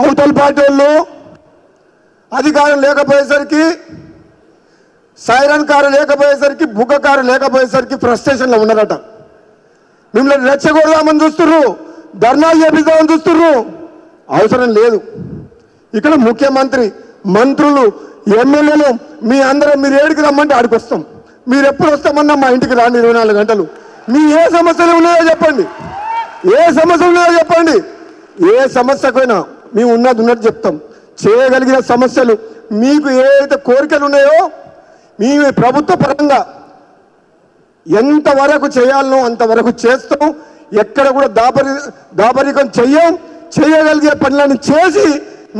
అవతల పార్టీ వాళ్ళు అధికారం లేకపోయేసరికి, సైరన్ కారు లేకపోయేసరికి, బుగ్గ కారు లేకపోయేసరికి ఫ్రస్ట్రేషన్లో ఉన్నారట. మిమ్మల్ని రెచ్చగొడదామని చూస్తుర్రు, ధర్నాలు చేపిద్దామని చూస్తుర్రు. అవసరం లేదు. ఇక్కడ ముఖ్యమంత్రి, మంత్రులు, ఎమ్మెల్యేలు మీ అందరం మీరు ఏడికి రమ్మంటే ఆడికి వస్తాం. మీరు ఎప్పుడు వస్తామన్నా మా ఇంటికి రాండి 24 గంటలు. మీ ఏ సమస్యలు ఉన్నాయో చెప్పండి, ఏ సమస్యలు ఉన్నాయో చెప్పండి. ఏ సమస్యకైనా మేము ఉన్నట్టు చెప్తాం. చేయగలిగిన సమస్యలు మీకు ఏదైతే కోరికలు ఉన్నాయో మీ ప్రభుత్వ పరంగా ఎంతవరకు చేయాలనో అంతవరకు చేస్తాం. ఎక్కడ కూడా దాపరికం చెయ్యం. చేయగలిగే పనులను చేసి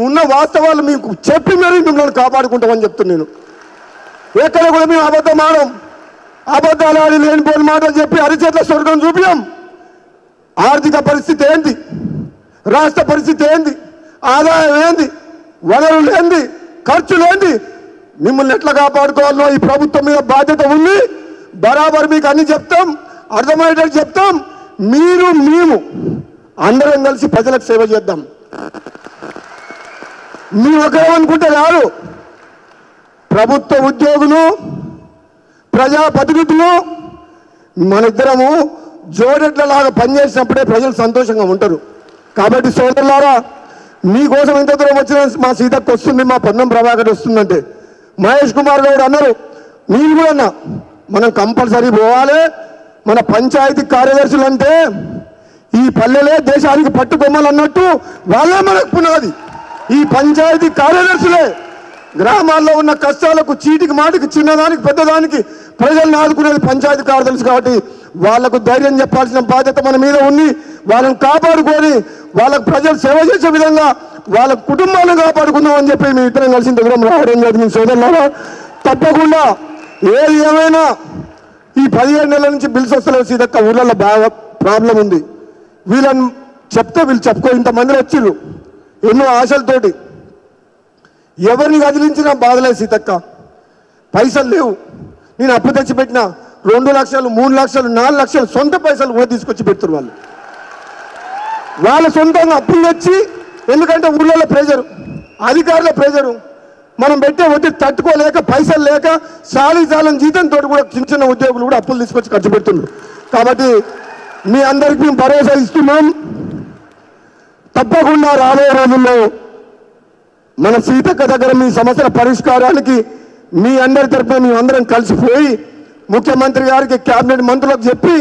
ఉన్న వాస్తవాలు మీకు చెప్పి మరీ మిమ్మల్ని కాపాడుకుంటామని చెప్తున్నాను. ఎక్కడ కూడా మేము అబద్ధం ఆడం, అబద్ధాలు ఆడి లేనిపోని మాటలు చెప్పి అరిచేట్ల స్వర్గం చూపించాం. ఆర్థిక పరిస్థితి ఏంది, రాష్ట్ర పరిస్థితి ఏంది, ఆదాయం ఏంది, వనరులు ఏంది, ఖర్చులు ఏంది, మిమ్మల్ని ఎట్లా కాపాడుకోవాలో ఈ ప్రభుత్వం మీద బాధ్యత ఉంది. బరాబర్ మీకు అన్ని చెప్తాం, అర్థమయ్యేటట్టు చెప్తాం. మీరు మేము అందరం కలిసి ప్రజలకు సేవ చేద్దాం. మీ ఒకరేమనుకుంటే రారు. ప్రభుత్వ ఉద్యోగులు, ప్రజాప్రతినిధులు మనిద్దరము జోడెట్లలాగా పనిచేసినప్పుడే ప్రజలు సంతోషంగా ఉంటారు. కాబట్టి సోదరులారా, మీకోసం ఎంత దూరం వచ్చిన మా సీతకు వస్తుంది, మా పొన్నం ప్రభాకర్ వస్తుందంటే మహేష్ కుమార్ గౌడ్ అన్నారు, నేను కూడా అన్నా, మనం కంపల్సరీ పోవాలి. మన పంచాయతీ కార్యదర్శులు అంటే ఈ పల్లెలే దేశానికి పట్టుకొమ్మలు అన్నట్టు వాళ్ళే మనకు పునాది. ఈ పంచాయతీ కార్యదర్శులే గ్రామాల్లో ఉన్న కష్టాలకు, చీటికి మాటికి, చిన్నదానికి పెద్దదానికి ప్రజల్ని ఆదుకునేది పంచాయతీ కార్యదర్శి. కాబట్టి వాళ్లకు ధైర్యం చెప్పాల్సిన బాధ్యత మన మీద ఉంది. వాళ్ళని కాపాడుకొని వాళ్ళకు ప్రజలు సేవ చేసే విధంగా వాళ్ళ కుటుంబాలను కాపాడుకుందాం అని చెప్పి మేము ఇద్దరం కలిసి దగ్గర రావడం జరిగింది. సోదరులారా, తప్పకుండా ఏది ఏమైనా ఈ 15 నెలల నుంచి బిల్స్ వస్తలేవు సీతక్క. ఊళ్ళల్లో బాగా ప్రాబ్లం ఉంది. వీళ్ళని చెప్తే వీళ్ళు చెప్పుకో, ఇంతమంది వచ్చిర్రు ఎన్నో ఆశలతోటి. ఎవరిని కదిలించినా బాధలేదు సీతక్క. పైసలు లేవు. నేను అప్పు తెచ్చిపెట్టిన 2 లక్షలు, 3 లక్షలు, 4 లక్షలు సొంత పైసలు కూడా తీసుకొచ్చి పెడుతున్నారు వాళ్ళ సొంతంగా అప్పులు తెచ్చి. ఎందుకంటే ఊళ్ళో ప్రెజరు, అధికారుల ప్రెజరు, మనం పెట్టే ఒత్తిడి తట్టుకోలేక, పైసలు లేక సాలీజాలం జీతంతో కూడా చిన్న ఉద్యోగులు కూడా అప్పులు తీసుకొచ్చి ఖర్చు పెడుతున్నారు. కాబట్టి మీ అందరికీ మేము భరోసా ఇస్తున్నాం. తప్పకుండా రాబోయే రోజుల్లో మన సీతక్క దగ్గర మీ సమస్యల పరిష్కారానికి మీ అందరి తరఫున మేము అందరం కలిసిపోయి ముఖ్యమంత్రి గారికి, కేబినెట్ మంత్రులకు చెప్పి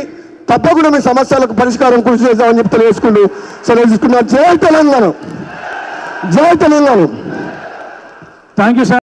తప్పకుండా మీ సమస్యలకు పరిష్కారం కృషి చేద్దామని చెప్పి తెలియజేసుకుంటూ సెలవు తీసుకున్నారు. జై తెలంగాణ, జై తెలంగాణ. Thank you sir.